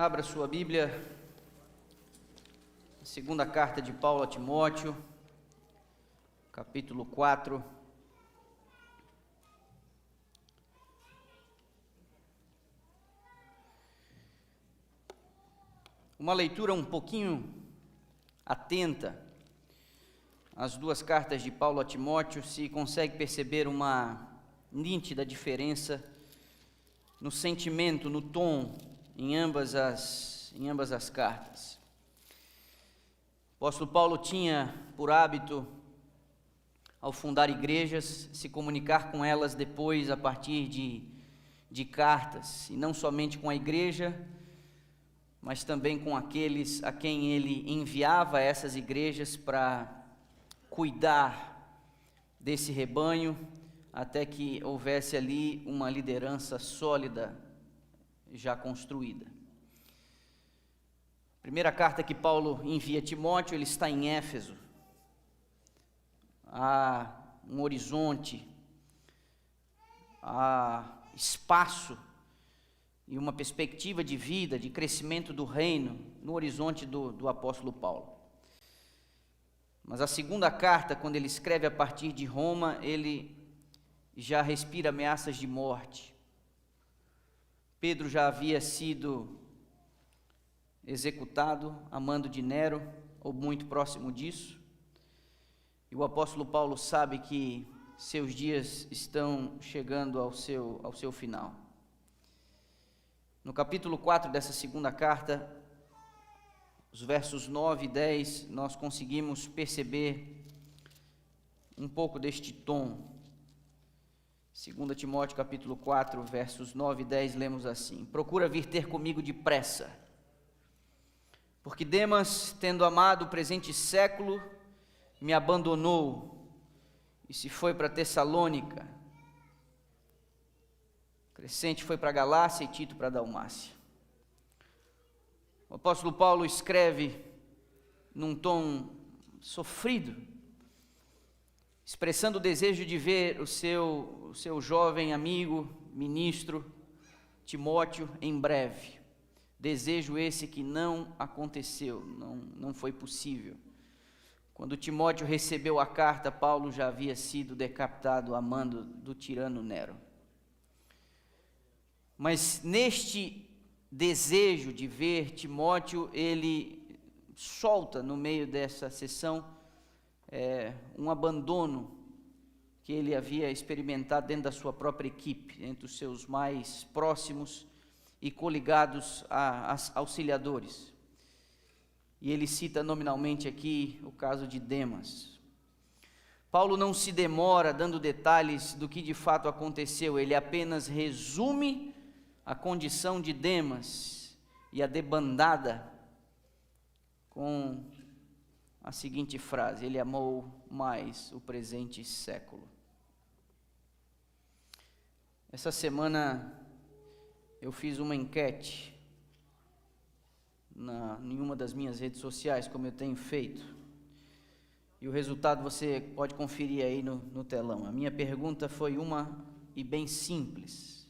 Abra sua Bíblia, segunda carta de Paulo a Timóteo, capítulo 4. Uma leitura um pouquinho atenta às duas cartas de Paulo a Timóteo, se consegue perceber uma nítida diferença no sentimento, no tom, em ambas as cartas. O apóstolo Paulo tinha por hábito, ao fundar igrejas, se comunicar com elas depois a partir de cartas, e não somente com a igreja, mas também com aqueles a quem ele enviava essas igrejas para cuidar desse rebanho, até que houvesse ali uma liderança sólida já construída. Primeira carta que Paulo envia a Timóteo, ele está em Éfeso. Há um horizonte, há espaço e uma perspectiva de vida, de crescimento do reino no horizonte do apóstolo Paulo. Mas a segunda carta, quando ele escreve a partir de Roma, ele já respira ameaças de morte. Pedro já havia sido executado a mando de Nero, ou muito próximo disso, e o apóstolo Paulo sabe que seus dias estão chegando ao seu final. No capítulo 4 dessa segunda carta, os versos 9 e 10, nós conseguimos perceber um pouco deste tom. 2 Timóteo capítulo 4, versos 9 e 10, lemos assim: procura vir ter comigo depressa, porque Demas, tendo amado o presente século, me abandonou e se foi para Tessalônica. Crescente foi para Galácia e Tito para Dalmácia. O apóstolo Paulo escreve num tom sofrido, expressando o desejo de ver o seu jovem amigo, ministro, Timóteo, em breve. Desejo esse que não aconteceu, não foi possível. Quando Timóteo recebeu a carta, Paulo já havia sido decapitado a mando do tirano Nero. Mas neste desejo de ver Timóteo, ele solta no meio dessa sessão um abandono que ele havia experimentado dentro da sua própria equipe, entre os seus mais próximos e coligados a auxiliadores. E ele cita nominalmente aqui o caso de Demas. Paulo não se demora dando detalhes do que de fato aconteceu, ele apenas resume a condição de Demas e a debandada com a seguinte frase: ele amou mais o presente século. Essa semana eu fiz uma enquete em uma das minhas redes sociais, como eu tenho feito, e o resultado você pode conferir aí no telão. A minha pergunta foi uma e bem simples: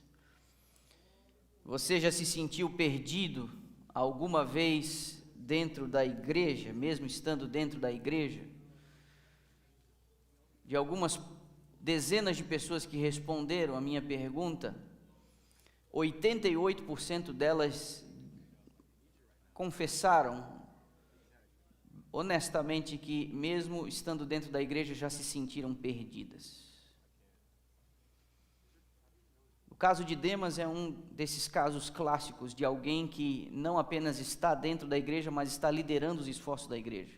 você já se sentiu perdido alguma vez dentro da igreja, mesmo estando dentro da igreja? De algumas dezenas de pessoas que responderam a minha pergunta, 88% delas confessaram honestamente que, mesmo estando dentro da igreja, já se sentiram perdidas. O caso de Demas é um desses casos clássicos de alguém que não apenas está dentro da igreja, mas está liderando os esforços da igreja.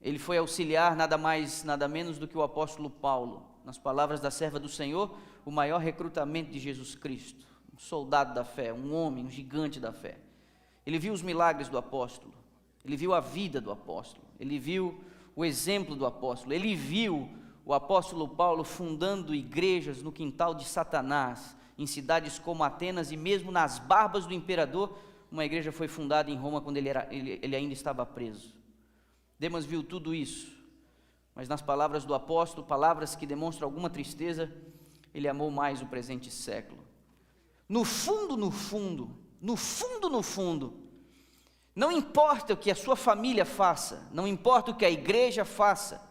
Ele foi auxiliar nada mais, nada menos do que o apóstolo Paulo, nas palavras da serva do Senhor, o maior recrutamento de Jesus Cristo, um soldado da fé, um homem, um gigante da fé. Ele viu os milagres do apóstolo, ele viu a vida do apóstolo, ele viu o exemplo do apóstolo, ele viu o apóstolo Paulo fundando igrejas no quintal de Satanás, em cidades como Atenas, e mesmo nas barbas do imperador, uma igreja foi fundada em Roma quando ele ainda estava preso. Demas viu tudo isso, mas nas palavras do apóstolo, palavras que demonstram alguma tristeza, ele amou mais o presente século. No fundo, no fundo, não importa o que a sua família faça, não importa o que a igreja faça,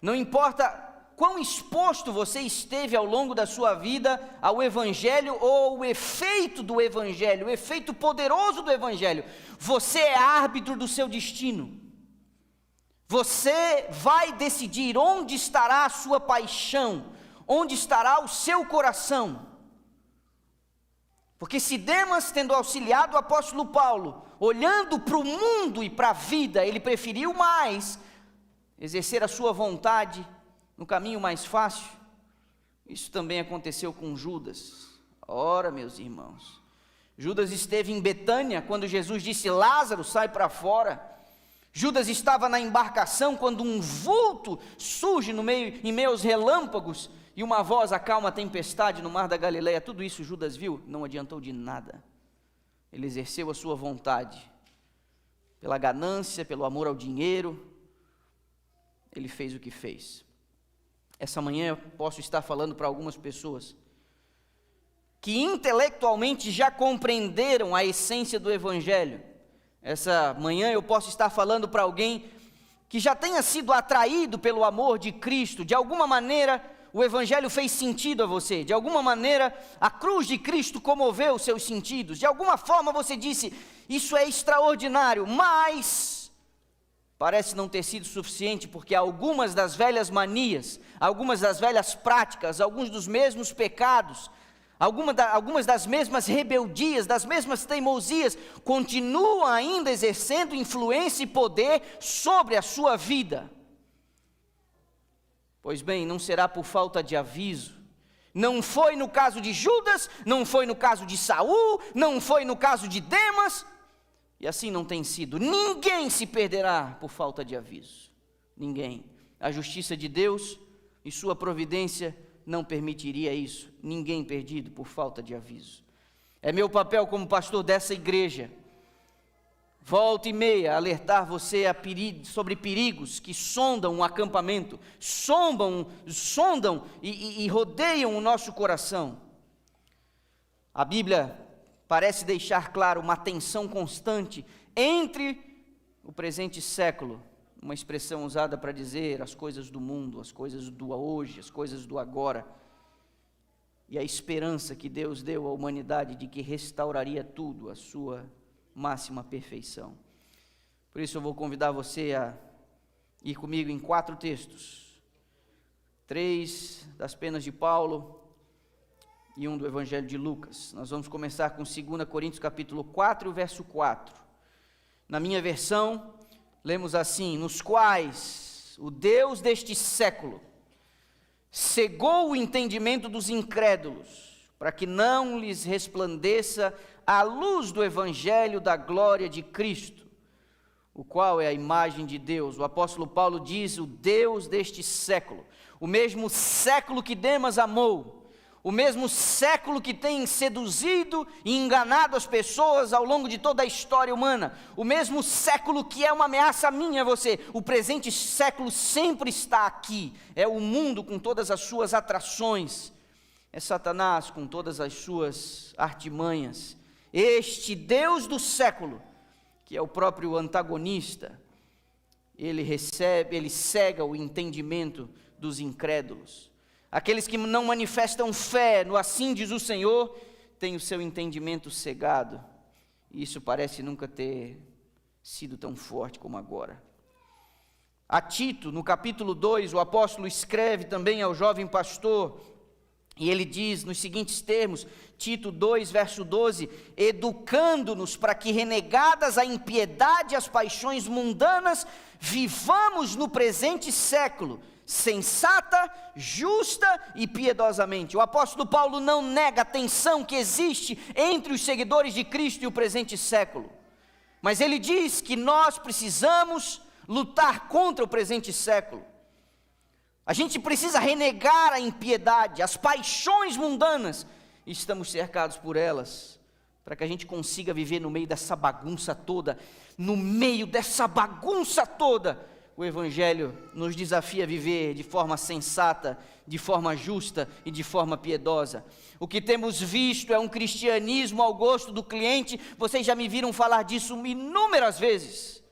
não importa quão exposto você esteve ao longo da sua vida ao Evangelho ou o efeito do Evangelho, o efeito poderoso do Evangelho, você é árbitro do seu destino. Você vai decidir onde estará a sua paixão, onde estará o seu coração. Porque se Demas, tendo auxiliado o apóstolo Paulo, olhando para o mundo e para a vida, ele preferiu mais exercer a sua vontade no caminho mais fácil, isso também aconteceu com Judas. Ora, meus irmãos, Judas esteve em Betânia quando Jesus disse: Lázaro, sai para fora. Judas estava na embarcação quando um vulto surge em meio aos relâmpagos e uma voz acalma a tempestade no mar da Galileia. Tudo isso Judas viu, não adiantou de nada. Ele exerceu a sua vontade, pela ganância, pelo amor ao dinheiro, ele fez o que fez. Essa manhã eu posso estar falando para algumas pessoas que intelectualmente já compreenderam a essência do Evangelho. Essa manhã eu posso estar falando para alguém que já tenha sido atraído pelo amor de Cristo. De alguma maneira o Evangelho fez sentido a você, de alguma maneira a cruz de Cristo comoveu os seus sentidos, de alguma forma você disse: isso é extraordinário, mas parece não ter sido suficiente, porque algumas das velhas manias, algumas das velhas práticas, alguns dos mesmos pecados, algumas das mesmas rebeldias, das mesmas teimosias, continuam ainda exercendo influência e poder sobre a sua vida. Pois bem, não será por falta de aviso. Não foi no caso de Judas, não foi no caso de Saul, não foi no caso de Demas, e assim não tem sido. Ninguém se perderá por falta de aviso. Ninguém. A justiça de Deus e sua providência não permitiria isso. Ninguém perdido por falta de aviso. É meu papel como pastor dessa igreja, volta e meia, alertar você sobre perigos que sondam um acampamento, sondam e rodeiam o nosso coração. A Bíblia parece deixar claro uma tensão constante entre o presente século, uma expressão usada para dizer as coisas do mundo, as coisas do hoje, as coisas do agora, e a esperança que Deus deu à humanidade de que restauraria tudo à sua máxima perfeição. Por isso eu vou convidar você a ir comigo em 4 textos, 3 das penas de Paulo e 1 do Evangelho de Lucas. Nós vamos começar com 2 Coríntios capítulo 4, verso 4. Na minha versão, lemos assim: nos quais o Deus deste século cegou o entendimento dos incrédulos, para que não lhes resplandeça a luz do Evangelho da glória de Cristo, o qual é a imagem de Deus. O apóstolo Paulo diz: o Deus deste século, o mesmo século que Demas amou, o mesmo século que tem seduzido e enganado as pessoas ao longo de toda a história humana, o mesmo século que é uma ameaça a mim e a você. O presente século sempre está aqui, é o mundo com todas as suas atrações, é Satanás com todas as suas artimanhas. Este Deus do século, que é o próprio antagonista, ele cega o entendimento dos incrédulos. Aqueles que não manifestam fé no assim diz o Senhor, têm o seu entendimento cegado. E isso parece nunca ter sido tão forte como agora. A Tito, no capítulo 2, o apóstolo escreve também ao jovem pastor, e ele diz nos seguintes termos, Tito 2, verso 12: educando-nos para que, renegadas a impiedade e as paixões mundanas, vivamos no presente século, sensata, justa e piedosamente. O apóstolo Paulo não nega a tensão que existe entre os seguidores de Cristo e o presente século, mas ele diz que nós precisamos lutar contra o presente século. A gente precisa renegar a impiedade, as paixões mundanas, e estamos cercados por elas, para que a gente consiga viver no meio dessa bagunça toda, o Evangelho nos desafia a viver de forma sensata, de forma justa e de forma piedosa. O que temos visto é um cristianismo ao gosto do cliente. Vocês já me viram falar disso inúmeras vezes.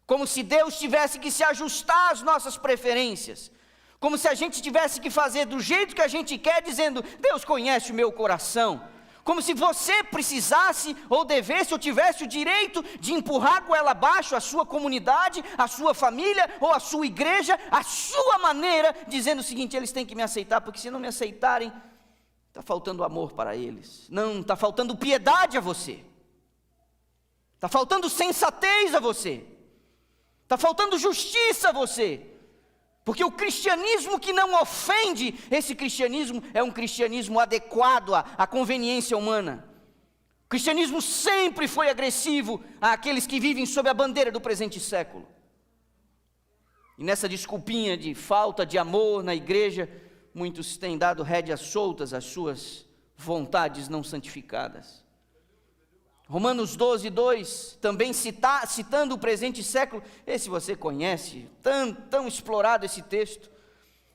Como se Deus tivesse que se ajustar às nossas preferências. Como se a gente tivesse que fazer do jeito que a gente quer, dizendo: Deus conhece o meu coração. Como se você precisasse, ou devesse, ou tivesse o direito de empurrar goela abaixo a sua comunidade, a sua família, ou a sua igreja, a sua maneira, dizendo o seguinte: eles têm que me aceitar, porque se não me aceitarem, está faltando amor para eles. Não, está faltando piedade a você. Está faltando sensatez a você. Está faltando justiça a você. Porque o cristianismo que não ofende, esse cristianismo é um cristianismo adequado à conveniência humana. O cristianismo sempre foi agressivo àqueles que vivem sob a bandeira do presente século. E nessa desculpinha de falta de amor na igreja, muitos têm dado rédeas soltas às suas vontades não santificadas. Romanos 12, 2, também citando o presente século, esse você conhece, tão explorado esse texto.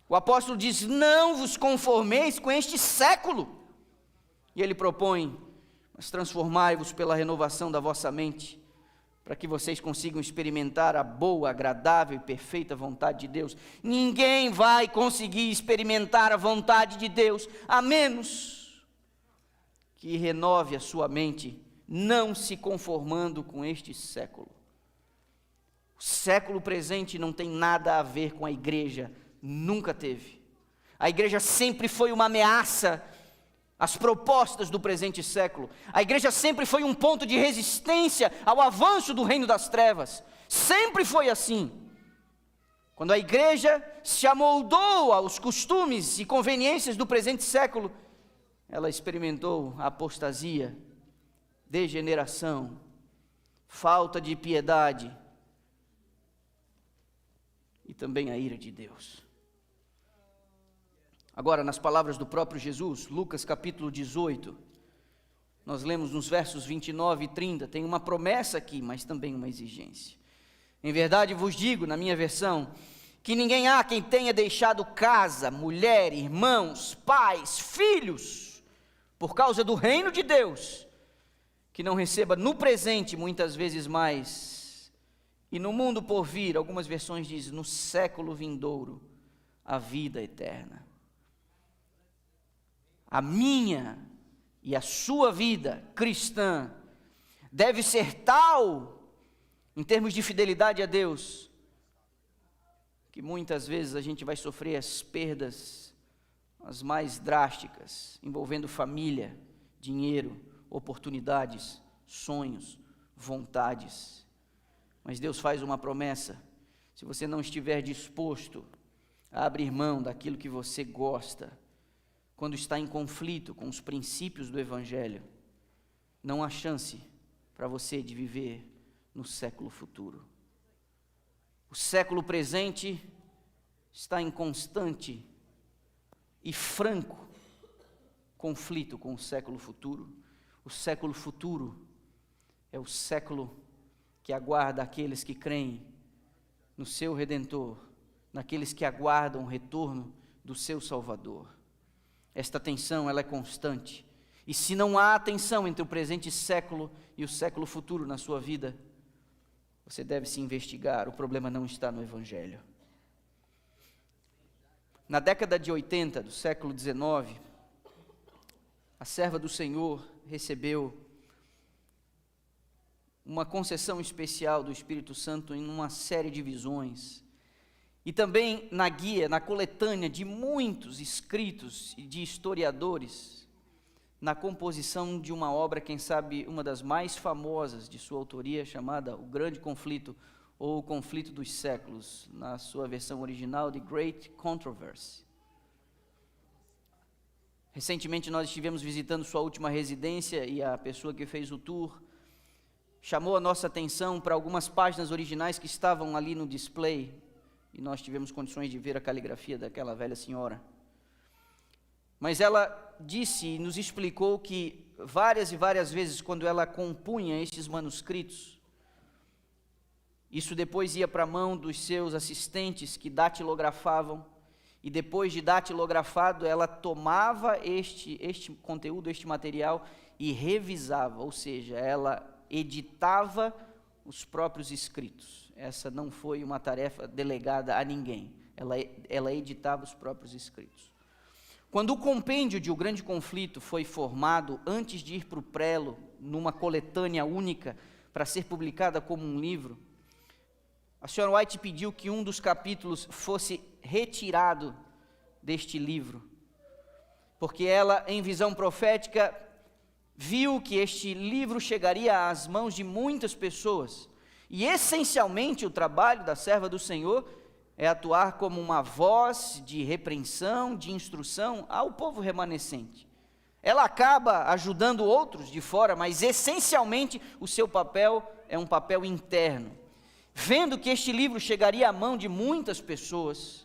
O apóstolo diz: não vos conformeis com este século. E ele propõe: mas transformai-vos pela renovação da vossa mente, para que vocês consigam experimentar a boa, agradável e perfeita vontade de Deus. Ninguém vai conseguir experimentar a vontade de Deus, a menos que renove a sua mente, não se conformando com este século. O século presente não tem nada a ver com a igreja, nunca teve. A igreja sempre foi uma ameaça às propostas do presente século. A igreja sempre foi um ponto de resistência ao avanço do reino das trevas. Sempre foi assim. Quando a igreja se amoldou aos costumes e conveniências do presente século, ela experimentou a apostasia, degeneração, falta de piedade e também a ira de Deus. Agora, nas palavras do próprio Jesus, Lucas capítulo 18, nós lemos nos versos 29 e 30, tem uma promessa aqui, mas também uma exigência. Em verdade vos digo, na minha versão, que ninguém há quem tenha deixado casa, mulher, irmãos, pais, filhos, por causa do reino de Deus, que não receba no presente muitas vezes mais, e no mundo por vir, algumas versões dizem, no século vindouro, a vida eterna. A minha e a sua vida cristã deve ser tal, em termos de fidelidade a Deus, que muitas vezes a gente vai sofrer as perdas, as mais drásticas, envolvendo família, dinheiro, oportunidades, sonhos, vontades. Mas Deus faz uma promessa: se você não estiver disposto a abrir mão daquilo que você gosta, quando está em conflito com os princípios do Evangelho, não há chance para você de viver no século futuro. O século presente está em constante e franco conflito com o século futuro. O século futuro é o século que aguarda aqueles que creem no seu Redentor, naqueles que aguardam o retorno do seu Salvador. Esta tensão, ela é constante. E se não há tensão entre o presente século e o século futuro na sua vida, você deve se investigar. O problema não está no Evangelho. Na década de 80 do século XIX, a serva do Senhor recebeu uma concessão especial do Espírito Santo em uma série de visões. E também na guia, na coletânea de muitos escritos e de historiadores, na composição de uma obra, quem sabe uma das mais famosas de sua autoria, chamada O Grande Conflito, ou O Conflito dos Séculos, na sua versão original, The Great Controversy. Recentemente nós estivemos visitando sua última residência e a pessoa que fez o tour chamou a nossa atenção para algumas páginas originais que estavam ali no display, e nós tivemos condições de ver a caligrafia daquela velha senhora. Mas ela disse e nos explicou que várias e várias vezes, quando ela compunha estes manuscritos, Isso depois ia para a mão dos seus assistentes que datilografavam, e depois de datilografado, ela tomava este conteúdo, este material, e revisava, ou seja, ela editava os próprios escritos. Essa não foi uma tarefa delegada a ninguém, ela editava os próprios escritos. Quando o compêndio de O Grande Conflito foi formado, antes de ir para o prelo, numa coletânea única, para ser publicada como um livro, a senhora White pediu que um dos capítulos fosse retirado deste livro, porque ela, em visão profética, viu que este livro chegaria às mãos de muitas pessoas, e essencialmente o trabalho da serva do Senhor é atuar como uma voz de repreensão, de instrução ao povo remanescente. Ela acaba ajudando outros de fora, mas essencialmente o seu papel é um papel interno. Vendo que este livro chegaria à mão de muitas pessoas,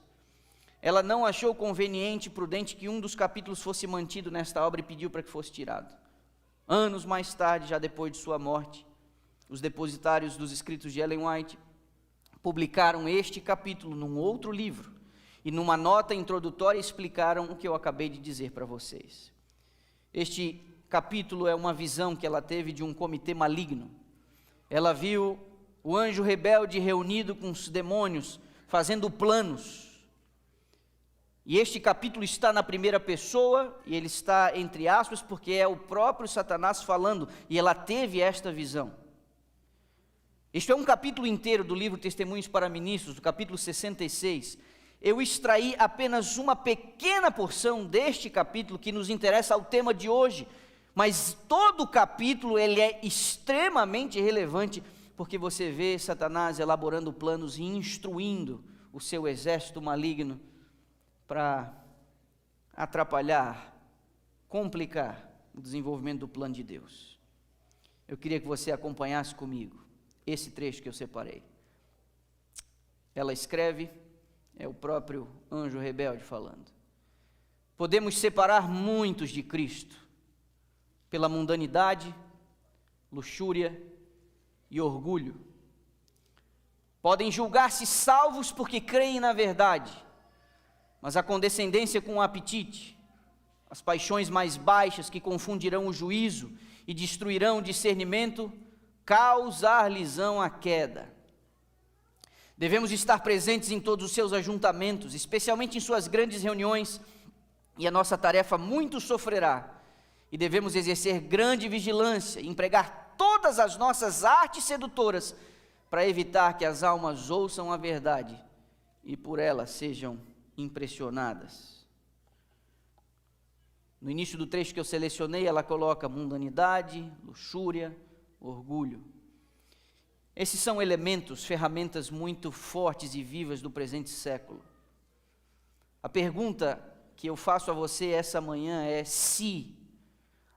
ela não achou conveniente e prudente que um dos capítulos fosse mantido nesta obra e pediu para que fosse tirado. Anos mais tarde, já depois de sua morte, os depositários dos escritos de Ellen White publicaram este capítulo num outro livro e numa nota introdutória explicaram o que eu acabei de dizer para vocês. Este capítulo é uma visão que ela teve de um comitê maligno. Ela viu o anjo rebelde reunido com os demônios, fazendo planos. E este capítulo está na primeira pessoa, e ele está entre aspas, porque é o próprio Satanás falando, e ela teve esta visão. Este é um capítulo inteiro do livro Testemunhos para Ministros, do capítulo 66. Eu extraí apenas uma pequena porção deste capítulo que nos interessa ao tema de hoje, mas todo o capítulo ele é extremamente relevante, porque você vê Satanás elaborando planos e instruindo o seu exército maligno para atrapalhar, complicar o desenvolvimento do plano de Deus. Eu queria que você acompanhasse comigo esse trecho que eu separei. Ela escreve, é o próprio anjo rebelde falando. Podemos separar muitos de Cristo pela mundanidade, luxúria e orgulho. Podem julgar-se salvos porque creem na verdade, mas a condescendência com o apetite, as paixões mais baixas que confundirão o juízo e destruirão o discernimento, causar-lhes-ão a queda. Devemos estar presentes em todos os seus ajuntamentos, especialmente em suas grandes reuniões, e a nossa tarefa muito sofrerá, e devemos exercer grande vigilância, empregar todas as nossas artes sedutoras, para evitar que as almas ouçam a verdade, e por ela sejam impressionadas. No início do trecho que eu selecionei, ela coloca mundanidade, luxúria, orgulho. Esses são elementos, ferramentas muito fortes e vivas do presente século. A pergunta que eu faço a você essa manhã é se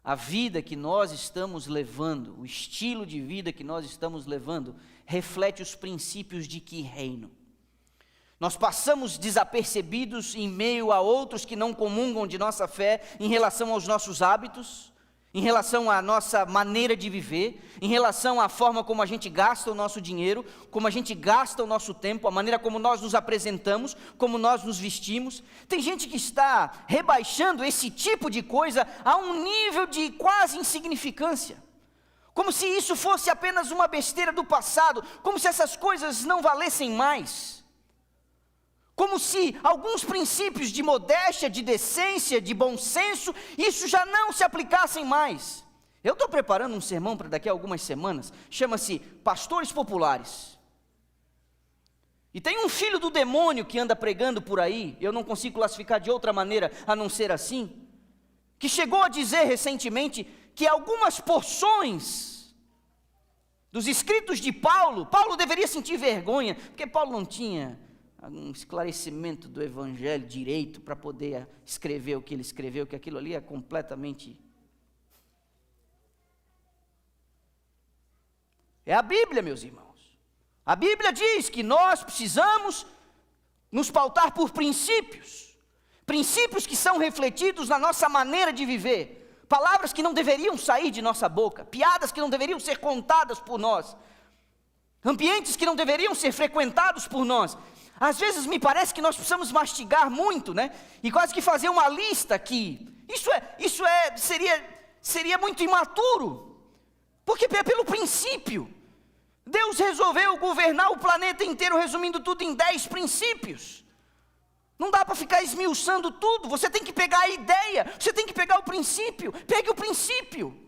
a vida que nós estamos levando, o estilo de vida que nós estamos levando, reflete os princípios de que reino? Nós passamos desapercebidos em meio a outros que não comungam de nossa fé em relação aos nossos hábitos, em relação à nossa maneira de viver, em relação à forma como a gente gasta o nosso dinheiro, como a gente gasta o nosso tempo, a maneira como nós nos apresentamos, como nós nos vestimos. Tem gente que está rebaixando esse tipo de coisa a um nível de quase insignificância, como se isso fosse apenas uma besteira do passado, como se essas coisas não valessem mais. Como se alguns princípios de modéstia, de decência, de bom senso, isso já não se aplicassem mais. Eu estou preparando um sermão para daqui a algumas semanas, chama-se Pastores Populares. E tem um filho do demônio que anda pregando por aí, eu não consigo classificar de outra maneira a não ser assim, que chegou a dizer recentemente que algumas porções dos escritos de Paulo deveria sentir vergonha, porque Paulo não tinha um esclarecimento do evangelho direito para poder escrever o que ele escreveu, que aquilo ali é completamente... É a Bíblia, meus irmãos. A Bíblia diz que nós precisamos nos pautar por princípios, princípios que são refletidos na nossa maneira de viver, palavras que não deveriam sair de nossa boca, piadas que não deveriam ser contadas por nós. ambientes que não deveriam ser frequentados por nós. Às vezes me parece que nós precisamos mastigar muito, né? E quase que fazer uma lista aqui. Seria muito imaturo, porque pelo princípio, Deus resolveu governar o planeta inteiro, resumindo tudo em 10 princípios. Não dá para ficar esmiuçando tudo, você tem que pegar a ideia, você tem que pegar o princípio, pegue o princípio.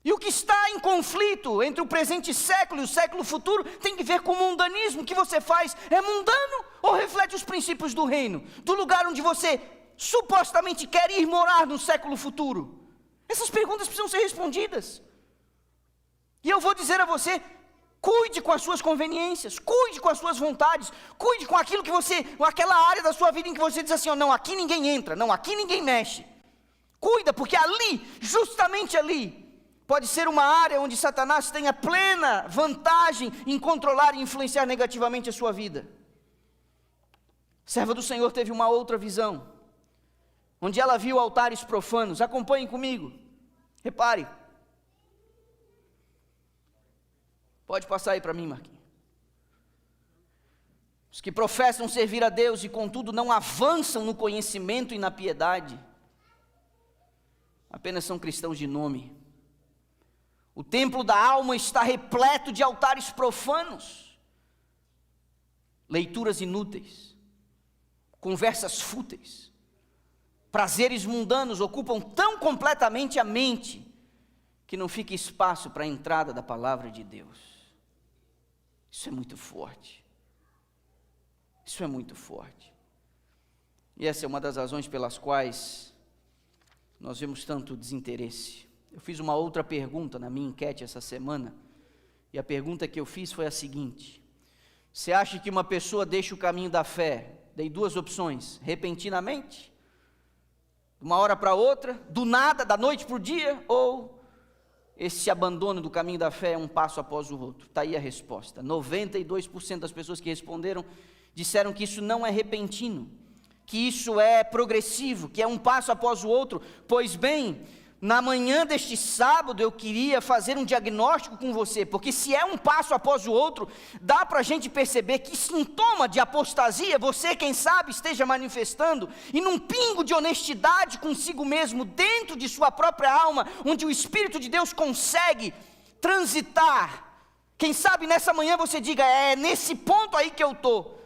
E o que está em conflito entre o presente século e o século futuro tem que ver com o mundanismo. O que você faz é mundano ou reflete os princípios do reino? Do lugar onde você supostamente quer ir morar no século futuro? Essas perguntas precisam ser respondidas. E eu vou dizer a você, cuide com as suas conveniências, cuide com as suas vontades, cuide com aquilo que você, com aquela área da sua vida em que você diz assim, oh, não, aqui ninguém entra, não, aqui ninguém mexe. Cuida, porque ali, justamente ali, pode ser uma área onde Satanás tenha plena vantagem em controlar e influenciar negativamente a sua vida. A serva do Senhor teve uma outra visão, onde ela viu altares profanos. Acompanhem comigo, repare. Pode passar aí para mim, Marquinhos. Os que professam servir a Deus e contudo não avançam no conhecimento e na piedade, apenas são cristãos de nome. O templo da alma está repleto de altares profanos, leituras inúteis, conversas fúteis, prazeres mundanos ocupam tão completamente a mente, que não fica espaço para a entrada da palavra de Deus. Isso é muito forte. Isso é muito forte. E essa é uma das razões pelas quais nós vemos tanto desinteresse. Eu fiz uma outra pergunta na minha enquete essa semana, e a pergunta que eu fiz foi a seguinte: você acha que uma pessoa deixa o caminho da fé? Dei 2 opções: repentinamente, de uma hora para outra, do nada, da noite para o dia, ou esse abandono do caminho da fé é um passo após o outro. Está aí a resposta. 92% das pessoas que responderam disseram que isso não é repentino, que isso é progressivo, que é um passo após o outro. Pois bem, na manhã deste sábado eu queria fazer um diagnóstico com você, porque se é um passo após o outro, dá para a gente perceber que sintoma de apostasia você, quem sabe, esteja manifestando, e num pingo de honestidade consigo mesmo, dentro de sua própria alma, onde o Espírito de Deus consegue transitar. Quem sabe nessa manhã você diga, é nesse ponto aí que eu estou.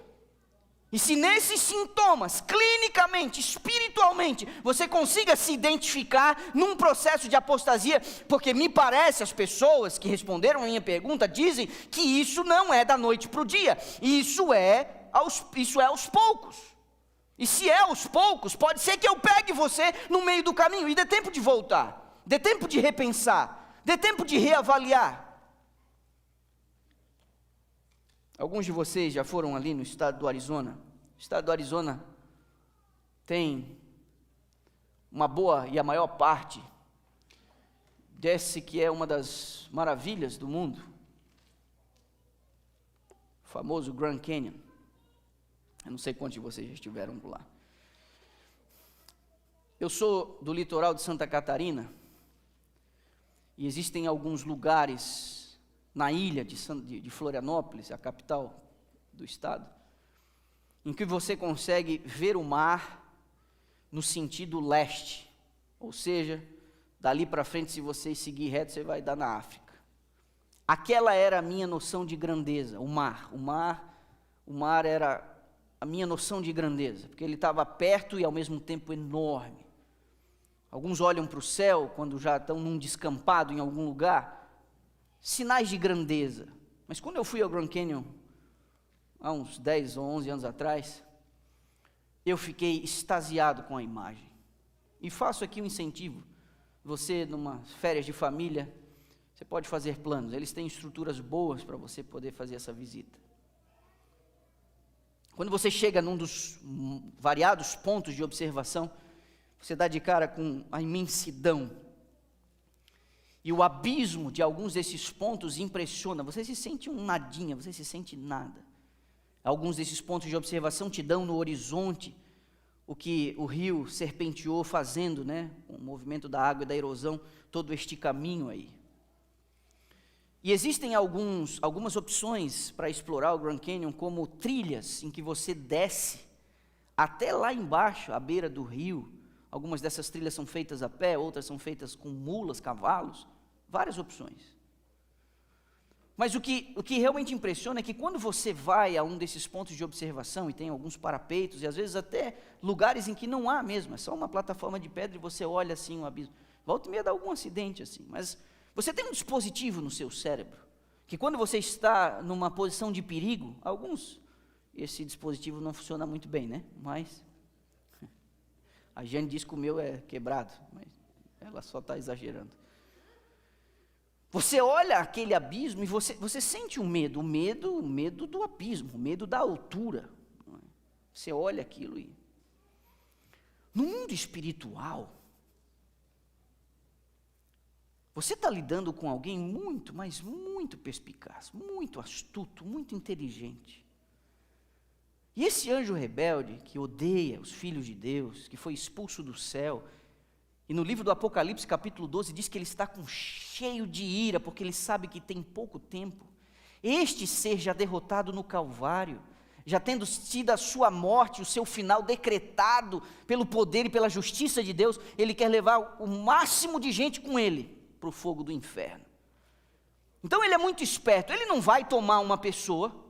E se nesses sintomas, clinicamente, espiritualmente, você consiga se identificar num processo de apostasia, porque me parece, as pessoas que responderam a minha pergunta dizem que isso não é da noite para o dia, isso é aos poucos. E se é aos poucos, pode ser que eu pegue você no meio do caminho e dê tempo de voltar, dê tempo de repensar, dê tempo de reavaliar. Alguns de vocês já foram ali no estado do Arizona. O estado do Arizona tem uma boa e a maior parte desse que é uma das maravilhas do mundo, o famoso Grand Canyon. Eu não sei quantos de vocês já estiveram por lá. Eu sou do litoral de Santa Catarina e existem alguns lugares na ilha de Florianópolis, a capital do estado, em que você consegue ver o mar no sentido leste, ou seja, dali para frente, se você seguir reto, você vai dar na África. Aquela era a minha noção de grandeza, o mar era a minha noção de grandeza, porque ele estava perto e ao mesmo tempo enorme. Alguns olham para o céu, quando já estão num descampado em algum lugar, sinais de grandeza. Mas quando eu fui ao Grand Canyon, há uns 10 ou 11 anos atrás, eu fiquei extasiado com a imagem. E faço aqui um incentivo. Você, numa férias de família, você pode fazer planos. Eles têm estruturas boas para você poder fazer essa visita. Quando você chega num dos variados pontos de observação, você dá de cara com a imensidão. E o abismo de alguns desses pontos impressiona. Você se sente um nadinha, você se sente nada. Alguns desses pontos de observação te dão no horizonte o que o rio serpenteou fazendo, né? O movimento da água e da erosão, todo este caminho aí. E existem algumas opções para explorar o Grand Canyon, como trilhas em que você desce até lá embaixo, à beira do rio. Algumas dessas trilhas são feitas a pé, outras são feitas com mulas, cavalos, várias opções. Mas o que realmente impressiona é que quando você vai a um desses pontos de observação, e tem alguns parapeitos, e às vezes até lugares em que não há mesmo, é só uma plataforma de pedra e você olha assim o abismo. Volta e meia dá algum acidente assim, mas você tem um dispositivo no seu cérebro, que quando você está numa posição de perigo, esse dispositivo não funciona muito bem, né? Mas a Jane diz que o meu é quebrado, mas ela só está exagerando. Você olha aquele abismo e você sente o medo do abismo, o medo da altura. Você olha aquilo e... No mundo espiritual, você está lidando com alguém muito, mas muito perspicaz, muito astuto, muito inteligente. E esse anjo rebelde, que odeia os filhos de Deus, que foi expulso do céu, e no livro do Apocalipse, capítulo 12, diz que ele está cheio de ira, porque ele sabe que tem pouco tempo. Este ser já derrotado no Calvário, já tendo sido a sua morte, o seu final decretado pelo poder e pela justiça de Deus, ele quer levar o máximo de gente com ele para o fogo do inferno. Então ele é muito esperto, ele não vai tomar uma pessoa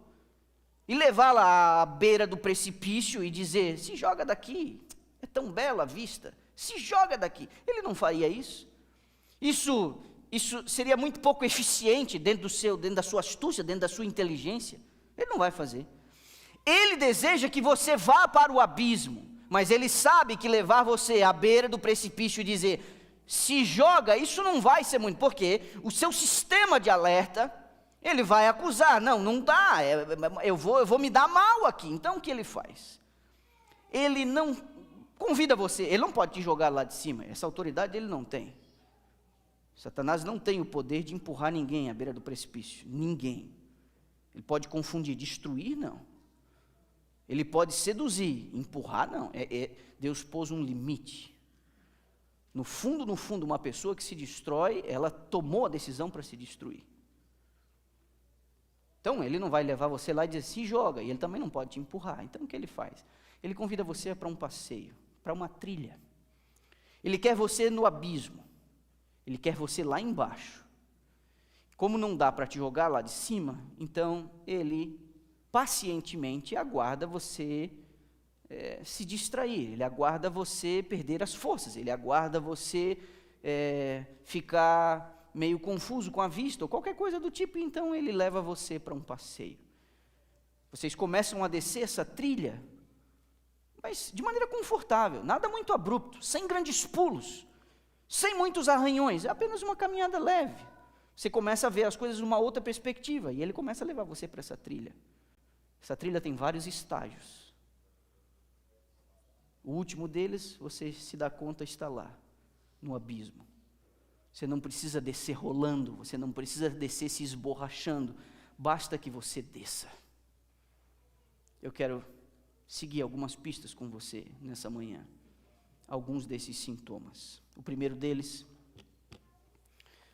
e levá-la à beira do precipício e dizer, se joga daqui, é tão bela a vista, se joga daqui. Ele não faria isso. Isso seria muito pouco eficiente dentro da sua astúcia, dentro da sua inteligência. Ele não vai fazer. Ele deseja que você vá para o abismo, mas ele sabe que levar você à beira do precipício e dizer, se joga, isso não vai ser muito, porque o seu sistema de alerta, ele vai acusar, não dá, eu vou me dar mal aqui. Então o que ele faz? Ele não convida você, ele não pode te jogar lá de cima, essa autoridade ele não tem. Satanás não tem o poder de empurrar ninguém à beira do precipício, ninguém. Ele pode confundir, destruir, não. Ele pode seduzir, empurrar, não. Deus pôs um limite. No fundo, uma pessoa que se destrói, ela tomou a decisão para se destruir. Então, ele não vai levar você lá e dizer, se joga, e ele também não pode te empurrar. Então, o que ele faz? Ele convida você para um passeio, para uma trilha. Ele quer você no abismo. Ele quer você lá embaixo. Como não dá para te jogar lá de cima, então, ele pacientemente aguarda você se distrair, ele aguarda você perder as forças, ele aguarda você ficar meio confuso com a vista, ou qualquer coisa do tipo, então ele leva você para um passeio. Vocês começam a descer essa trilha, mas de maneira confortável, nada muito abrupto, sem grandes pulos, sem muitos arranhões, é apenas uma caminhada leve. Você começa a ver as coisas numa outra perspectiva, e ele começa a levar você para essa trilha. Essa trilha tem vários estágios. O último deles, você se dá conta, está lá, no abismo. Você não precisa descer rolando, você não precisa descer se esborrachando, basta que você desça. Eu quero seguir algumas pistas com você nessa manhã, alguns desses sintomas. O primeiro deles,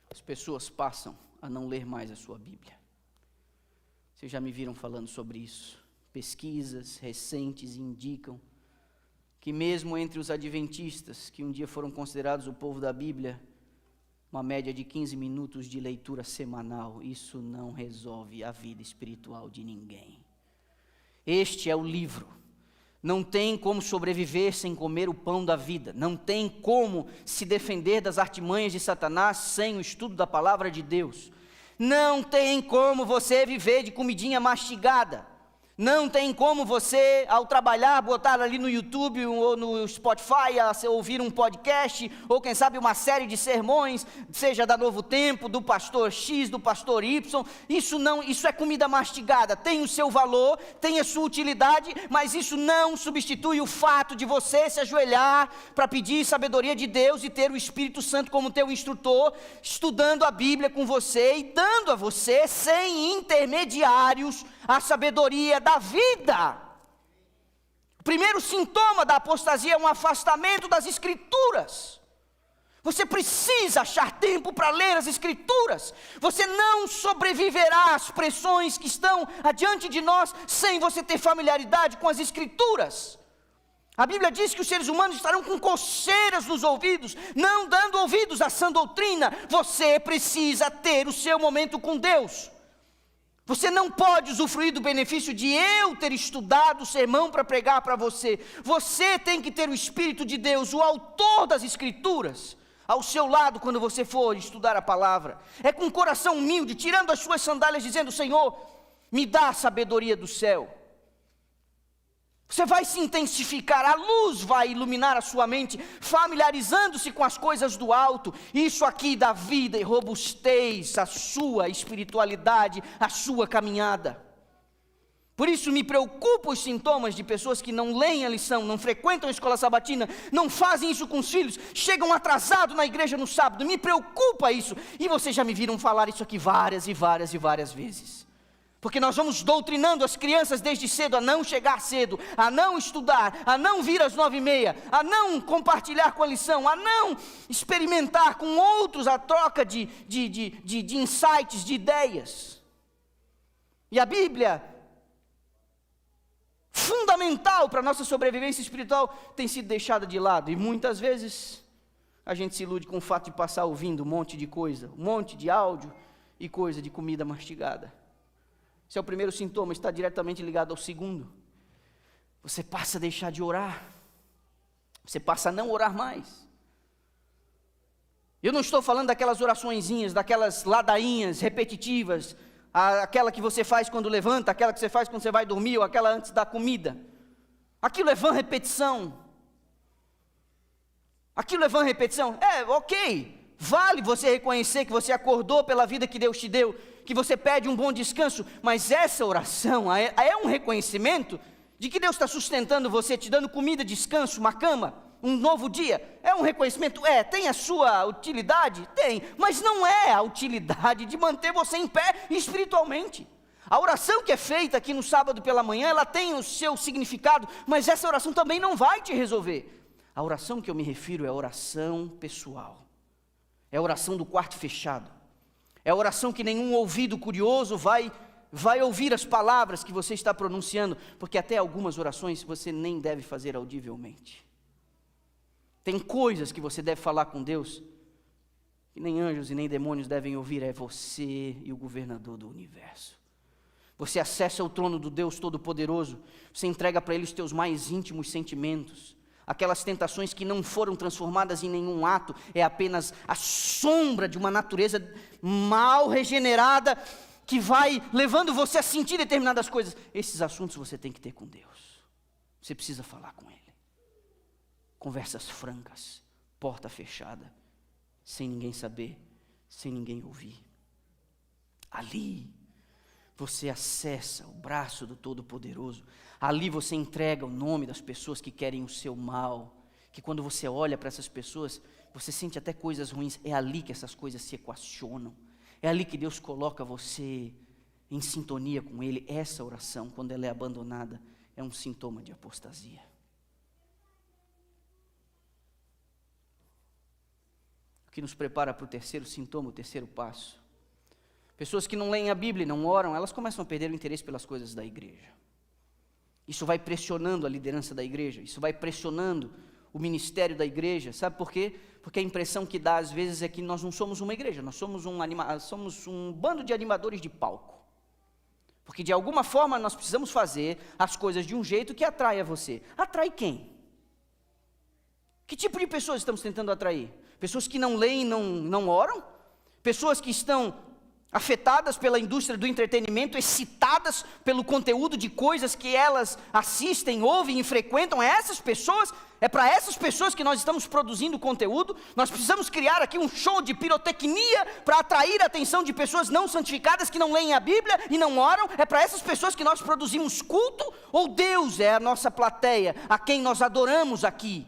as pessoas passam a não ler mais a sua Bíblia. Vocês já me viram falando sobre isso. Pesquisas recentes indicam que mesmo entre os adventistas, que um dia foram considerados o povo da Bíblia, uma média de 15 minutos de leitura semanal, isso não resolve a vida espiritual de ninguém. Este é o livro. Não tem como sobreviver sem comer o pão da vida. Não tem como se defender das artimanhas de Satanás sem o estudo da palavra de Deus. Não tem como você viver de comidinha mastigada. Não tem como você, ao trabalhar, botar ali no YouTube ou no Spotify, ouvir um podcast, ou quem sabe uma série de sermões, seja da Novo Tempo, do pastor X, do pastor Y. Isso é comida mastigada, tem o seu valor, tem a sua utilidade, mas isso não substitui o fato de você se ajoelhar para pedir sabedoria de Deus e ter o Espírito Santo como teu instrutor, estudando a Bíblia com você e dando a você, sem intermediários, a sabedoria da vida. O primeiro sintoma da apostasia é um afastamento das Escrituras. Você precisa achar tempo para ler as Escrituras. Você não sobreviverá às pressões que estão adiante de nós sem você ter familiaridade com as Escrituras. A Bíblia diz que os seres humanos estarão com coceiras nos ouvidos, não dando ouvidos à sã doutrina. Você precisa ter o seu momento com Deus. Você não pode usufruir do benefício de eu ter estudado o sermão para pregar para você. Você tem que ter o Espírito de Deus, o autor das Escrituras, ao seu lado quando você for estudar a palavra. É com o coração humilde, tirando as suas sandálias, dizendo: Senhor, me dá a sabedoria do céu. Você vai se intensificar, a luz vai iluminar a sua mente, familiarizando-se com as coisas do alto. Isso aqui dá vida e robustez à sua espiritualidade, à sua caminhada. Por isso me preocupam os sintomas de pessoas que não leem a lição, não frequentam a escola sabatina, não fazem isso com os filhos, chegam atrasados na igreja no sábado. Me preocupa isso. E vocês já me viram falar isso aqui várias e várias e várias vezes. Porque nós vamos doutrinando as crianças desde cedo a não chegar cedo, a não estudar, a não vir às 9h30, a não compartilhar com a lição, a não experimentar com outros a troca de insights, de ideias. E a Bíblia, fundamental para a nossa sobrevivência espiritual, tem sido deixada de lado. E muitas vezes a gente se ilude com o fato de passar ouvindo um monte de coisa, um monte de áudio e coisa de comida mastigada. Esse é o primeiro sintoma, está diretamente ligado ao segundo. Você passa a deixar de orar. Você passa a não orar mais. Eu não estou falando daquelas oraçõezinhas, daquelas ladainhas repetitivas, aquela que você faz quando levanta, aquela que você faz quando você vai dormir, ou aquela antes da comida. Aquilo é vã repetição. Aquilo é vã repetição. Ok, vale você reconhecer que você acordou pela vida que Deus te deu, que você pede um bom descanso, mas essa oração é um reconhecimento de que Deus está sustentando você, te dando comida, descanso, uma cama, um novo dia. É um reconhecimento? Tem a sua utilidade? Tem, mas não é a utilidade de manter você em pé espiritualmente. A oração que é feita aqui no sábado pela manhã, ela tem o seu significado, mas essa oração também não vai te resolver. A oração que eu me refiro é a oração pessoal, é a oração do quarto fechado. É a oração que nenhum ouvido curioso vai ouvir as palavras que você está pronunciando, porque até algumas orações você nem deve fazer audivelmente. Tem coisas que você deve falar com Deus, que nem anjos e nem demônios devem ouvir, é você e o governador do universo. Você acessa o trono do Deus Todo-Poderoso, você entrega para Ele os teus mais íntimos sentimentos, aquelas tentações que não foram transformadas em nenhum ato, é apenas a sombra de uma natureza mal regenerada, que vai levando você a sentir determinadas coisas. Esses assuntos você tem que ter com Deus, você precisa falar com Ele. Conversas francas, porta fechada, sem ninguém saber, sem ninguém ouvir. Ali você acessa o braço do Todo-Poderoso. Ali você entrega o nome das pessoas que querem o seu mal, que quando você olha para essas pessoas, você sente até coisas ruins. É ali que essas coisas se equacionam. É ali que Deus coloca você em sintonia com Ele. Essa oração, quando ela é abandonada, é um sintoma de apostasia. O que nos prepara para o terceiro sintoma, o terceiro passo. Pessoas que não leem a Bíblia e não oram, elas começam a perder o interesse pelas coisas da igreja. Isso vai pressionando a liderança da igreja, isso vai pressionando o ministério da igreja. Sabe por quê? Porque a impressão que dá às vezes é que nós não somos uma igreja, nós somos um bando de animadores de palco. Porque de alguma forma nós precisamos fazer as coisas de um jeito que atraia você. Atrai quem? Que tipo de pessoas estamos tentando atrair? Pessoas que não leem e não oram? Pessoas que estão afetadas pela indústria do entretenimento, excitadas pelo conteúdo de coisas que elas assistem, ouvem e frequentam? É para essas pessoas que nós estamos produzindo conteúdo? Nós precisamos criar aqui um show de pirotecnia para atrair a atenção de pessoas não santificadas que não leem a Bíblia e não oram? É para essas pessoas que nós produzimos culto? Ou Deus é a nossa plateia, a quem nós adoramos aqui?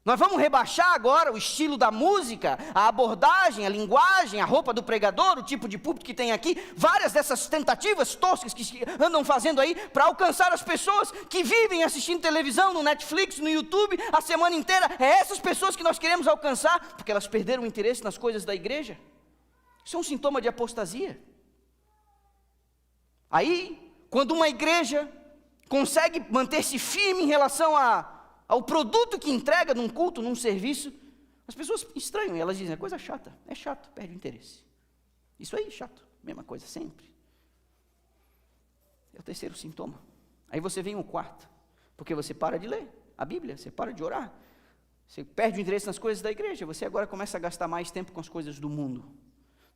Nós vamos rebaixar agora o estilo da música, a abordagem, a linguagem, a roupa do pregador, o tipo de púlpito que tem aqui, várias dessas tentativas toscas que andam fazendo aí para alcançar as pessoas que vivem assistindo televisão, no Netflix, no YouTube, a semana inteira. É essas pessoas que nós queremos alcançar, porque elas perderam o interesse nas coisas da igreja. Isso é um sintoma de apostasia. Aí, quando uma igreja consegue manter-se firme em relação ao produto que entrega num culto, num serviço, as pessoas estranham, e elas dizem, é coisa chata, é chato, perde o interesse. Isso aí, chato, mesma coisa sempre. É o terceiro sintoma. Aí você vem o quarto, porque você para de ler a Bíblia, você para de orar, você perde o interesse nas coisas da igreja, você agora começa a gastar mais tempo com as coisas do mundo,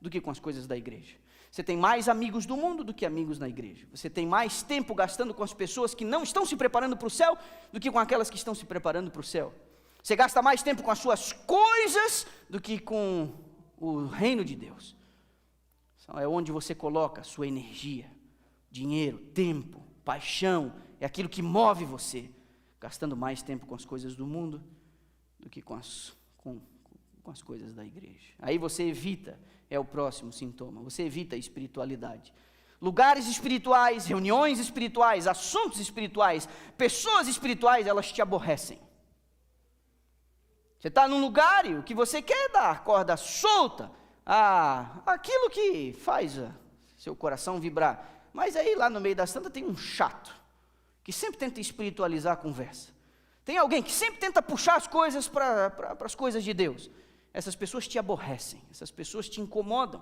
do que com as coisas da igreja. Você tem mais amigos do mundo do que amigos na igreja. Você tem mais tempo gastando com as pessoas que não estão se preparando para o céu do que com aquelas que estão se preparando para o céu. Você gasta mais tempo com as suas coisas do que com o reino de Deus. É onde você coloca a sua energia, dinheiro, tempo, paixão, é aquilo que move você, gastando mais tempo com as coisas do mundo do que com as coisas da igreja. Aí você evita, é o próximo sintoma, você evita a espiritualidade. Lugares espirituais, reuniões espirituais, assuntos espirituais, pessoas espirituais, elas te aborrecem. Você está num lugar e o que você quer é dar corda solta, aquilo que faz seu coração vibrar. Mas aí lá no meio da santa tem um chato, que sempre tenta espiritualizar a conversa. Tem alguém que sempre tenta puxar as coisas para as coisas de Deus. Essas pessoas te aborrecem, essas pessoas te incomodam.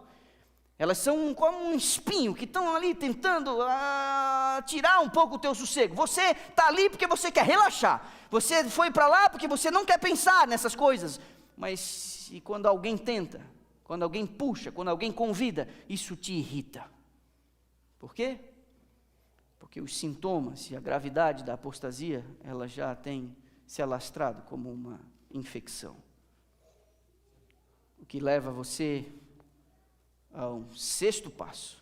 Elas são como um espinho que estão ali tentando tirar um pouco o teu sossego. Você está ali porque você quer relaxar. Você foi para lá porque você não quer pensar nessas coisas. Mas e quando alguém tenta, quando alguém puxa, quando alguém convida, isso te irrita. Por quê? Porque os sintomas e a gravidade da apostasia, ela já tem se alastrado como uma infecção. O que leva você ao sexto passo.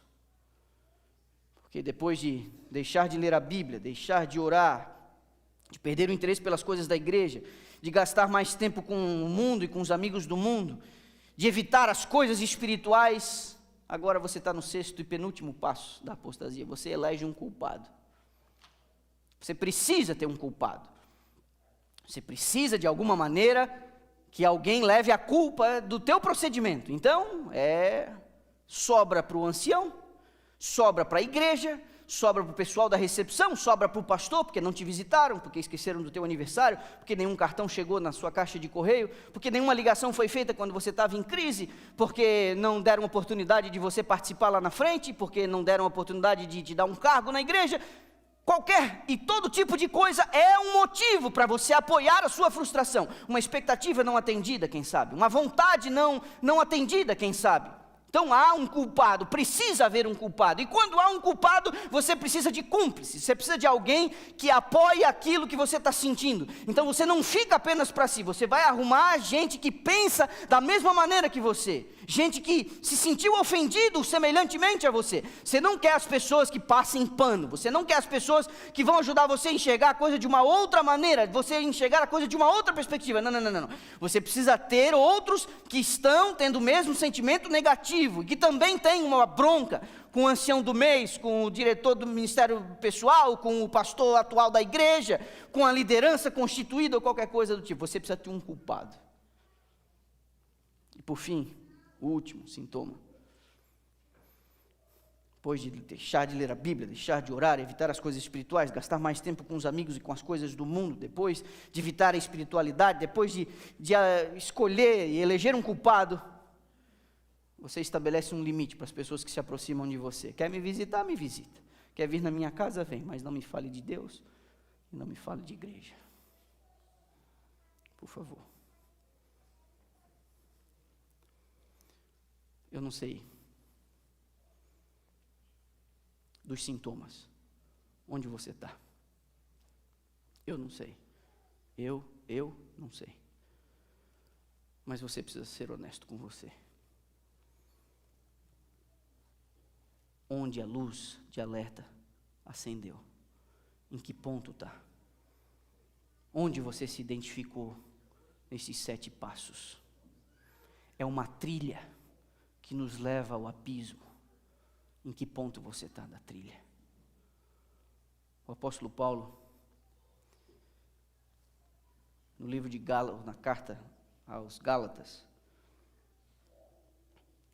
Porque depois de deixar de ler a Bíblia, deixar de orar, de perder o interesse pelas coisas da igreja, de gastar mais tempo com o mundo e com os amigos do mundo, de evitar as coisas espirituais, agora você está no sexto e penúltimo passo da apostasia. Você elege um culpado. Você precisa ter um culpado. Você precisa, de alguma maneira, que alguém leve a culpa do teu procedimento. Então, sobra para o ancião, sobra para a igreja, sobra para o pessoal da recepção, sobra para o pastor, porque não te visitaram, porque esqueceram do teu aniversário, porque nenhum cartão chegou na sua caixa de correio, porque nenhuma ligação foi feita quando você estava em crise, porque não deram oportunidade de você participar lá na frente, porque não deram oportunidade de te dar um cargo na igreja. Qualquer e todo tipo de coisa é um motivo para você apoiar a sua frustração. Uma expectativa não atendida, quem sabe? Uma vontade não atendida, quem sabe? Então há um culpado, precisa haver um culpado. E quando há um culpado, você precisa de cúmplices. Você precisa de alguém que apoie aquilo que você está sentindo. Então você não fica apenas para si, você vai arrumar gente que pensa da mesma maneira que você. Gente que se sentiu ofendido semelhantemente a você. Você não quer as pessoas que passem pano. Você não quer as pessoas que vão ajudar você a enxergar a coisa de uma outra maneira. Você enxergar a coisa de uma outra perspectiva. Não. Você precisa ter outros que estão tendo o mesmo sentimento negativo. Que também tem uma bronca com o ancião do mês, com o diretor do ministério pessoal, com o pastor atual da igreja, com a liderança constituída ou qualquer coisa do tipo. Você precisa ter um culpado. E por fim, o último sintoma. Depois de deixar de ler a Bíblia, deixar de orar, evitar as coisas espirituais, gastar mais tempo com os amigos e com as coisas do mundo, depois de evitar a espiritualidade, depois de escolher e eleger um culpado, você estabelece um limite para as pessoas que se aproximam de você. Quer me visitar? Me visita. Quer vir na minha casa? Vem. Mas não me fale de Deus e não me fale de igreja. Por favor. Eu não sei dos sintomas onde você está. Eu não sei. Eu não sei. Mas você precisa ser honesto com você. Onde a luz de alerta acendeu? Em que ponto está? Onde você se identificou nesses 7 passos. É uma trilha que nos leva ao abismo. Em que ponto você está da trilha? O apóstolo Paulo, no livro de Gálatas, na carta aos Gálatas,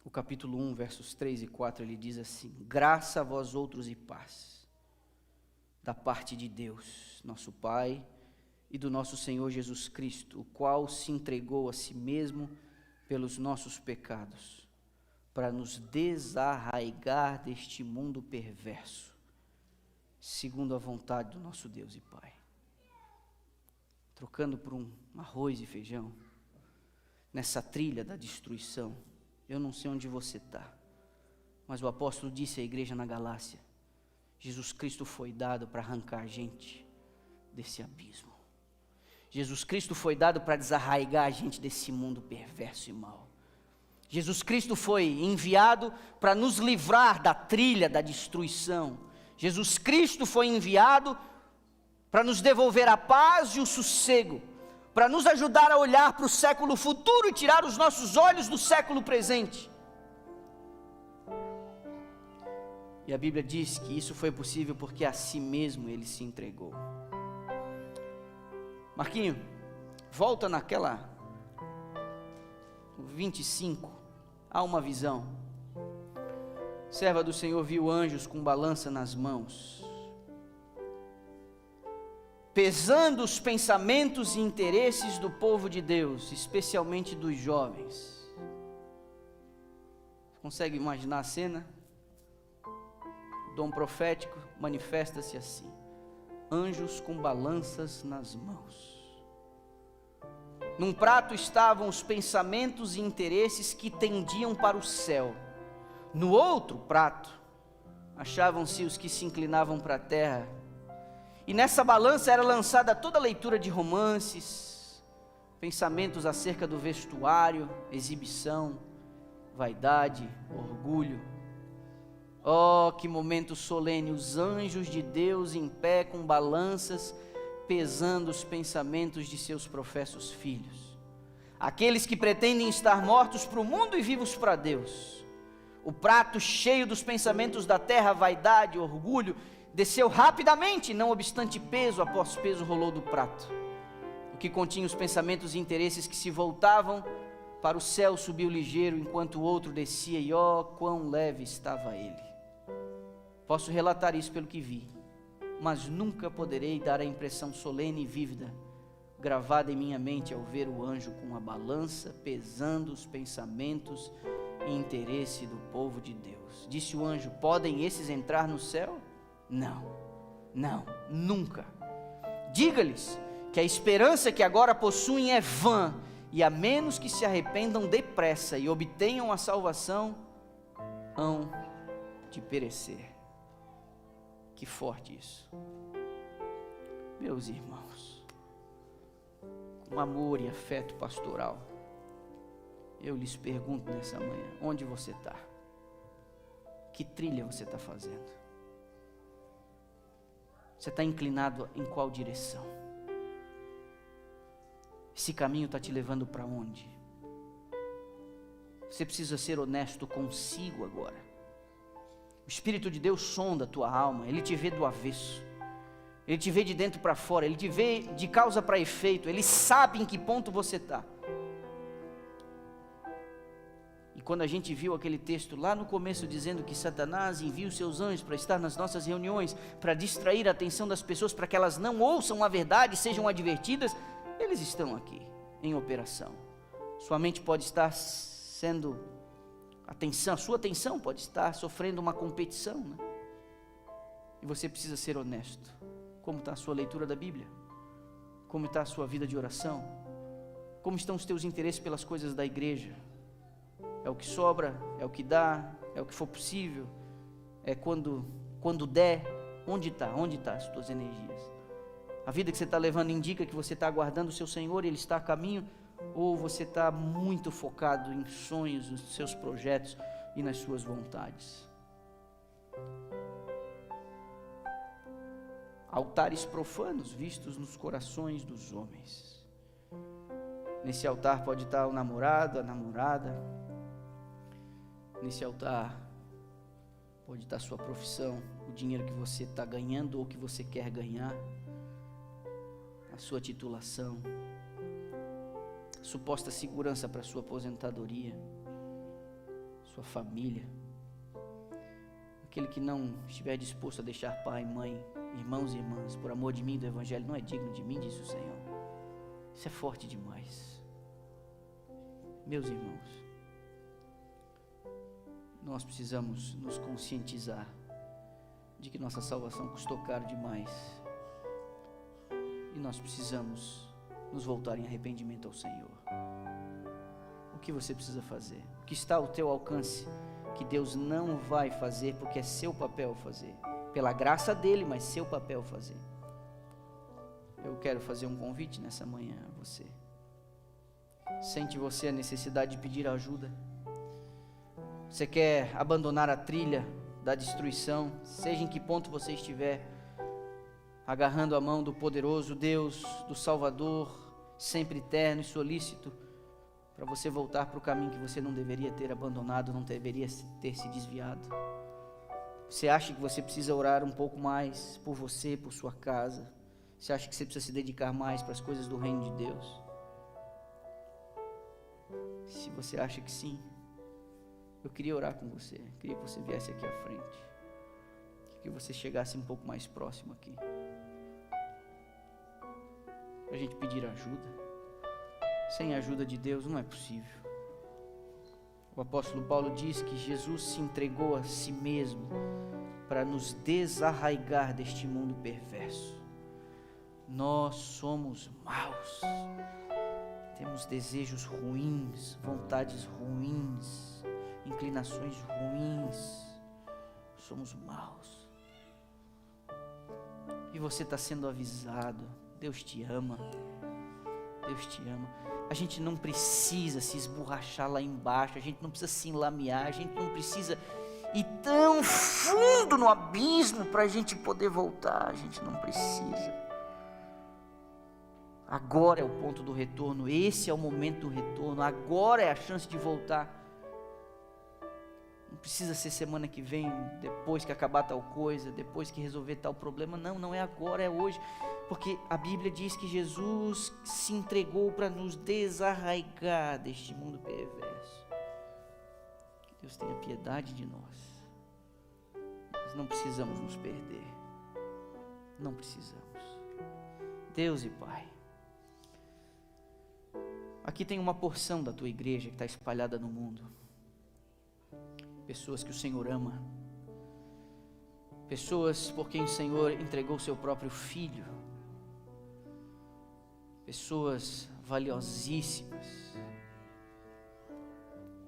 o capítulo 1, versos 3 e 4, ele diz assim: graça a vós outros e paz, da parte de Deus, nosso Pai, e do nosso Senhor Jesus Cristo, o qual se entregou a si mesmo pelos nossos pecados, para nos desarraigar deste mundo perverso, segundo a vontade do nosso Deus e Pai. Trocando por um arroz e feijão, nessa trilha da destruição, eu não sei onde você está, mas o apóstolo disse à igreja na Galácia: Jesus Cristo foi dado para arrancar a gente desse abismo. Jesus Cristo foi dado para desarraigar a gente desse mundo perverso e mau. Jesus Cristo foi enviado para nos livrar da trilha da destruição. Jesus Cristo foi enviado para nos devolver a paz e o sossego, para nos ajudar a olhar para o século futuro e tirar os nossos olhos do século presente. E a Bíblia diz que isso foi possível porque a si mesmo ele se entregou. Marquinho, volta naquela 25, há uma visão. Serva do Senhor viu anjos com balança nas mãos, pesando os pensamentos e interesses do povo de Deus, especialmente dos jovens. Consegue imaginar a cena? O dom profético manifesta-se assim: anjos com balanças nas mãos. Num prato estavam os pensamentos e interesses que tendiam para o céu. No outro prato achavam-se os que se inclinavam para a terra. E nessa balança era lançada toda a leitura de romances, pensamentos acerca do vestuário, exibição, vaidade, orgulho. Oh, que momento solene! Os anjos de Deus em pé com balanças, pesando os pensamentos de seus professos filhos, aqueles que pretendem estar mortos para o mundo e vivos para Deus. O prato cheio dos pensamentos da terra, vaidade, orgulho, desceu rapidamente, não obstante peso após peso rolou do prato. O que continha os pensamentos e interesses que se voltavam para o céu subiu ligeiro, enquanto o outro descia, e ó, quão leve estava ele. Posso relatar isso pelo que vi, mas nunca poderei dar a impressão solene e vívida, gravada em minha mente ao ver o anjo com a balança, pesando os pensamentos e interesse do povo de Deus. Disse o anjo: podem esses entrar no céu? Não, não, nunca. Diga-lhes que a esperança que agora possuem é vã, e a menos que se arrependam depressa e obtenham a salvação, hão de perecer. Que forte isso. Meus irmãos, com amor e afeto pastoral, eu lhes pergunto nessa manhã: onde você está? Que trilha você está fazendo? Você está inclinado em qual direção? Esse caminho está te levando para onde? Você precisa ser honesto consigo agora. O Espírito de Deus sonda a tua alma, Ele te vê do avesso, Ele te vê de dentro para fora, Ele te vê de causa para efeito, Ele sabe em que ponto você está. E quando a gente viu aquele texto lá no começo dizendo que Satanás envia os seus anjos para estar nas nossas reuniões, para distrair a atenção das pessoas, para que elas não ouçam a verdade e sejam advertidas, eles estão aqui em operação. Sua mente pode estar sendo... a sua atenção pode estar sofrendo uma competição, né? E você precisa ser honesto. Como está a sua leitura da Bíblia? Como está a sua vida de oração? Como estão os teus interesses pelas coisas da igreja? É o que sobra? É o que dá? É o que for possível? É quando der? Onde está as tuas energias? A vida que você está levando indica que você está aguardando o seu Senhor e Ele está a caminho? Ou você está muito focado em sonhos, nos seus projetos e nas suas vontades? Altares profanos vistos nos corações dos homens. Nesse altar pode estar o namorado, a namorada. Nesse altar pode estar a sua profissão, o dinheiro que você está ganhando ou que você quer ganhar, a sua titulação, a suposta segurança para a sua aposentadoria, sua família. Aquele que não estiver disposto a deixar pai, mãe, irmãos e irmãs, por amor de mim e do Evangelho, não é digno de mim, diz o Senhor. Isso é forte demais. Meus irmãos, nós precisamos nos conscientizar de que nossa salvação custou caro demais. E nós precisamos nos voltar em arrependimento ao Senhor. O que você precisa fazer? O que está ao teu alcance, que Deus não vai fazer, porque é seu papel fazer. Pela graça dele, mas seu papel fazer. Eu quero fazer um convite nessa manhã a você. Sente você a necessidade de pedir ajuda? Você quer abandonar a trilha da destruição, seja em que ponto você estiver, agarrando a mão do poderoso Deus, do Salvador, sempre eterno e solícito, para você voltar para o caminho que você não deveria ter abandonado, não deveria ter se desviado. Você acha que você precisa orar um pouco mais por você, por sua casa? Você acha que você precisa se dedicar mais para as coisas do reino de Deus? Se você acha que sim, eu queria orar com você. Eu queria que você viesse aqui à frente, que você chegasse um pouco mais próximo aqui, para a gente pedir ajuda. Sem a ajuda de Deus não é possível. O apóstolo Paulo diz que Jesus se entregou a si mesmo para nos desarraigar deste mundo perverso. Nós somos maus, temos desejos ruins, vontades ruins, inclinações ruins, somos maus. E você está sendo avisado. Deus te ama, Deus te ama. A gente não precisa se esborrachar lá embaixo, a gente não precisa se enlamear, a gente não precisa ir tão fundo no abismo para a gente poder voltar, a gente não precisa. Agora é o ponto do retorno, esse é o momento do retorno, agora é a chance de voltar. Não precisa ser semana que vem, depois que acabar tal coisa, depois que resolver tal problema. Não é agora, é hoje. Porque a Bíblia diz que Jesus se entregou para nos desarraigar deste mundo perverso. Que Deus tenha piedade de nós. Nós não precisamos nos perder. Não precisamos. Deus e Pai, aqui tem uma porção da tua igreja que está espalhada no mundo. Pessoas que o Senhor ama, pessoas por quem o Senhor entregou o seu próprio Filho, pessoas valiosíssimas,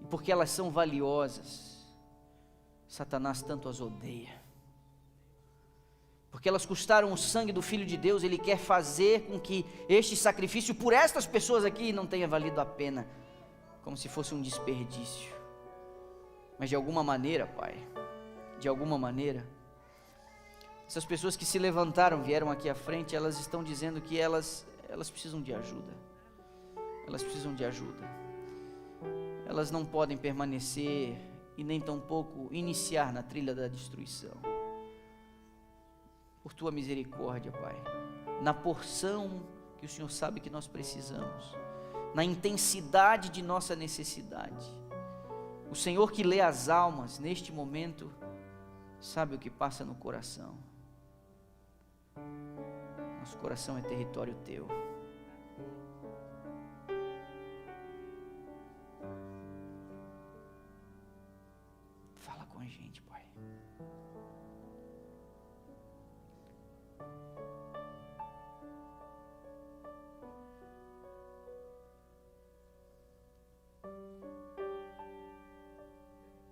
e porque elas são valiosas, Satanás tanto as odeia, porque elas custaram o sangue do Filho de Deus. Ele quer fazer com que este sacrifício por estas pessoas aqui não tenha valido a pena, como se fosse um desperdício. Mas de alguma maneira, Pai, de alguma maneira, essas pessoas que se levantaram, vieram aqui à frente, elas estão dizendo que elas precisam de ajuda. Elas precisam de ajuda. Elas não podem permanecer e nem tampouco iniciar na trilha da destruição. Por tua misericórdia, Pai, na porção que o Senhor sabe que nós precisamos, na intensidade de nossa necessidade, o Senhor que lê as almas neste momento sabe o que passa no coração. Nosso coração é território teu. Fala com a gente, Pai.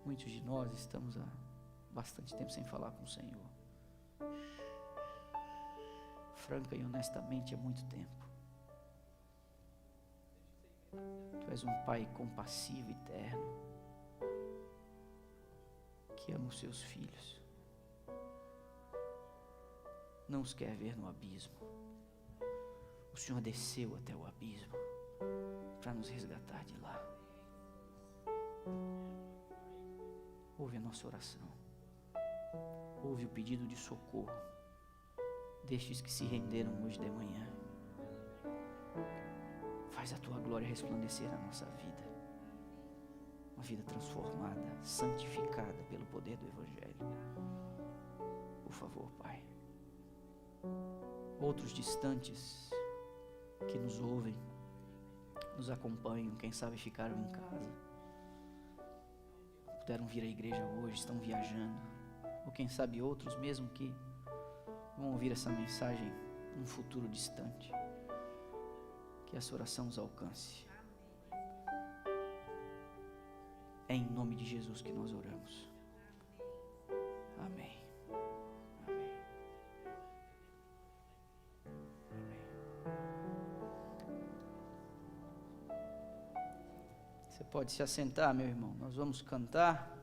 Muitos de nós estamos há bastante tempo sem falar com o Senhor. Franca e honestamente, há muito tempo. Tu és um Pai compassivo e terno, que ama os seus filhos, não os quer ver no abismo. O Senhor desceu até o abismo para nos resgatar de lá. Ouve a nossa oração. Ouve o pedido de socorro destes que se renderam hoje de manhã. Faz a tua glória resplandecer na nossa vida. Uma vida transformada, santificada pelo poder do Evangelho. Por favor, Pai. Outros distantes que nos ouvem, nos acompanham, quem sabe ficaram em casa, puderam vir à igreja hoje, estão viajando, ou quem sabe outros mesmo que vão ouvir essa mensagem num futuro distante. Que essa oração os alcance. É em nome de Jesus que nós oramos. Amém. Amém. Você pode se assentar, meu irmão. Nós vamos cantar.